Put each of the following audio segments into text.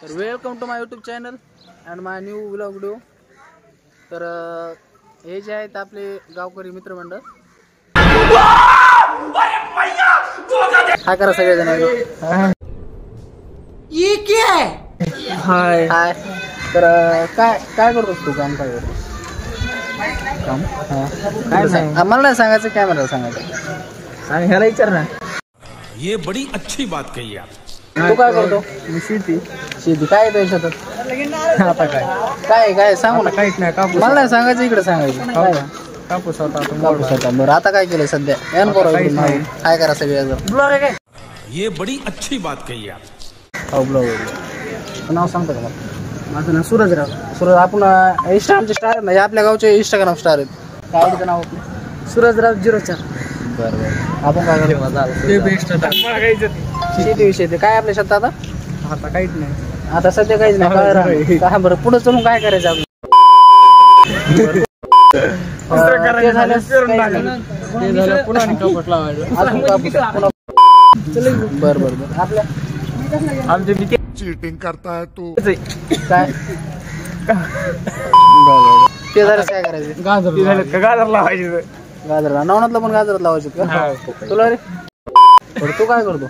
तर welcome to my YouTube channel and my new vlog video. तर हे जे आहेत आपले गावकरी मित्रमंडळ. हाय करा सगळेजण. हाय हाय. तर काय काय करतोस तू? काम काय करतोस? काम काय नाही, आम्हाला नाही सांगायचं, कॅमेराला सांगायचं. आणि ह्याला विचार ना. ये बड़ी अच्छी बात कही आप. तू काय करतो? मी शेती काय येतो याच्यात? आता काय काय काय सांगू ना. काहीच नाही. कापूस मला नाही सांगायचं, इकडे सांगायचं. काय कापूस होता कापूस होता. बरं आता काय केलंय सध्या? एन काय करा सगळे ब्लॉग आहे काय? ये बड़ी अच्छी बात कही आप. हो ब्लॉग. नाव सांगतो का मला? माझं नाव सूरजराव. सूरज. आपण इंस्टाग्रामचे स्टार म्हणजे आपल्या गावचे इंस्टाग्राम स्टार आहेत. काय आवडतं नाव आपलं? सूरजराव 04. बरं बरं. आपण काय करतो? शेतीविषयी ते काय आपल्या शेतात आता? आता काहीच नाही. आता सध्या काहीच नाही. काय बरं पुढे चलून काय करायचं आपण? बर बर बर. आपल्या आमचे चीटिंग करता है तू. काय ते झालं काय करायचं? गाजर लावायचे. गाजरला नवनाथला पण गाजरात लावायचे का तुला रे? तू काय करतो?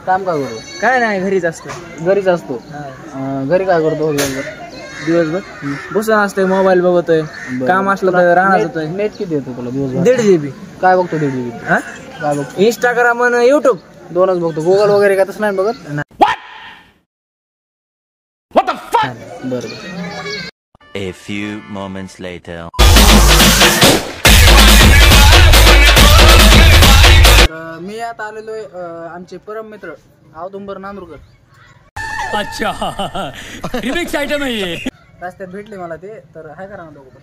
काम काय करतो? काय नाही, घरीच असतो. घरीच असतो. घरी काय करतो दिवसभर बसून असतोय, मोबाईल बघतोय. काम असलं तर राहणार होतोय. नेट किती येतो तुला दिवसभर? 1.5 GB. काय बघतो 1.5 GB? काय बघतो? इंस्टाग्राम आणि युट्यूब दोनच बघतो. गुगल वगैरे का तसं नाही बघत? बरं. A few moments later. मी आता आलेलोय आमचे परम मित्र औदुंबर नांदुरकर. अच्छा रिमिक्स आइटम है ये. रस्त्यात भेटले मला ते. तर हाय करा ना दोघं.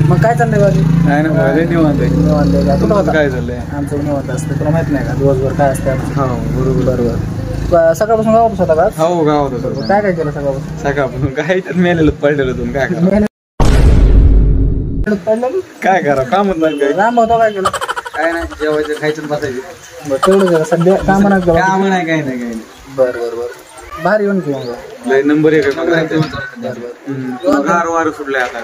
मग काय चाललंय बाकी? नाही ना, निवांत आहे. निवांत आहे का? तुला काय चाललंय? आमचं निवांत असतं. तुला माहित नाही का दिवसभर काय असतं? हो बरोबर. बरोबर. सकाळपासून गावापासून होता का? हो गावात होतो. काय काय केलं सकाळपासून? सकाळपासून काय मेलेलं पडलेलं तुम्ही काय करा? काय करा? कामच नाही काय. राम होता काय केलं? काय नाही, जेवायचं खायचं बसायचं. बरं तेवढं जरा सध्या काम नाही केलं. काम नाही, काही नाही, काही नाही. बरं बरं बरं. बाहेर येऊन घेऊन जा. लय नंबर 1 बरं बरं. गार वार सुटलंय आता.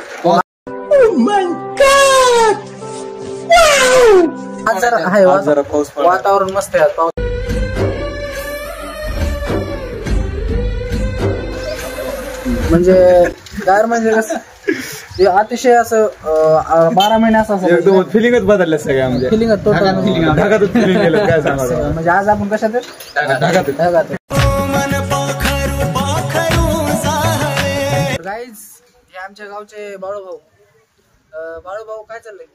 आज जरा आहे आज जरा पाऊस पडला. वातावरण मस्त आहे आज. पाऊस म्हणजे गार म्हणजे कसं ते अतिशय असं 12 महिने असं एकदम फिलिंगच बदलल्या सगळ्या. म्हणजे फिलिंग ढगातच फिलिंग केलं. काय सांगा? म्हणजे आज आपण कशात आहे? ढगात. गाईज हे आमच्या गावचे बाळूभाऊ. बाळूभाऊ काय चाललंय?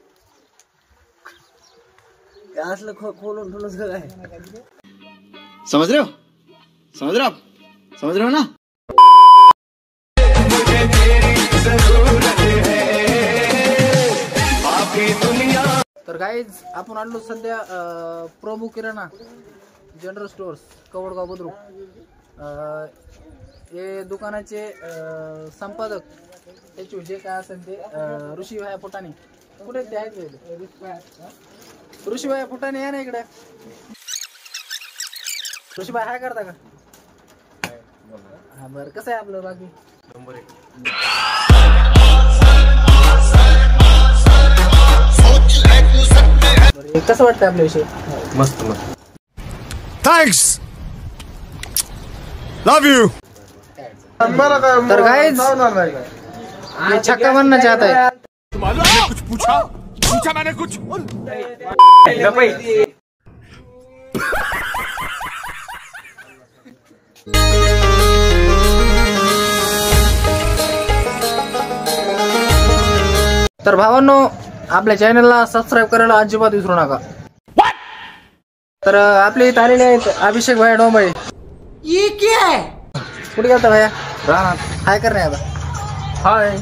असलं खोलून ठेवलं काय? समझ रहे हो ना? तर गाईज आपण आलो सध्या प्रभू किराणा जनरल स्टोअर्स कवडगाव बुद्रुक. हे दुकानाचे संपादक त्याचे जे काय असेल ते ऋषीभाई फुटाणे. कुठे ते आहेत? ऋषीभाई फुटाणे या ना इकडे. ऋषीभाई हाय करता का? हा बरं. कसं आहे आपलं बाकी? नंबर 1. कसं वाटतं आपल्याविषयी? मस्त मस्त. Thanks love you. तर गाइस ये छक्का बनना चाहता है. मालूम है कुछ पूछा मैंने कुछ. तर भावांनो आपल्या चॅनलला सबस्क्राईब करायला अजिबात विसरू नका. तर आपले इथे आलेले आहेत अभिषेक भाई डोंबाई. ये क्या है? कुठे गेलता भैया? राहणार. हाय कर नाही आता. हाय.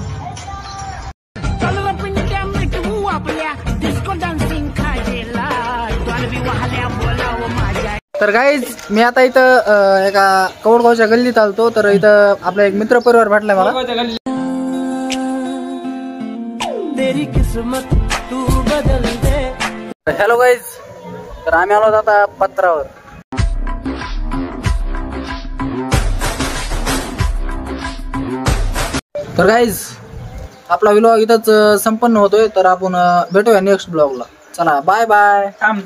तर गाईज मी आता इथं एका कवडगावच्या गल्लीत आलतो. तर इथं आपला एक मित्र परिवार भेटलाय मला. Hello guys. तर आम्ही आलो आता पत्रावर. तर गाईज आपला व्लॉग इथंच संपन्न होतोय. तर आपण भेटूया नेक्स्ट ब्लॉगला. चला बाय बाय. थांब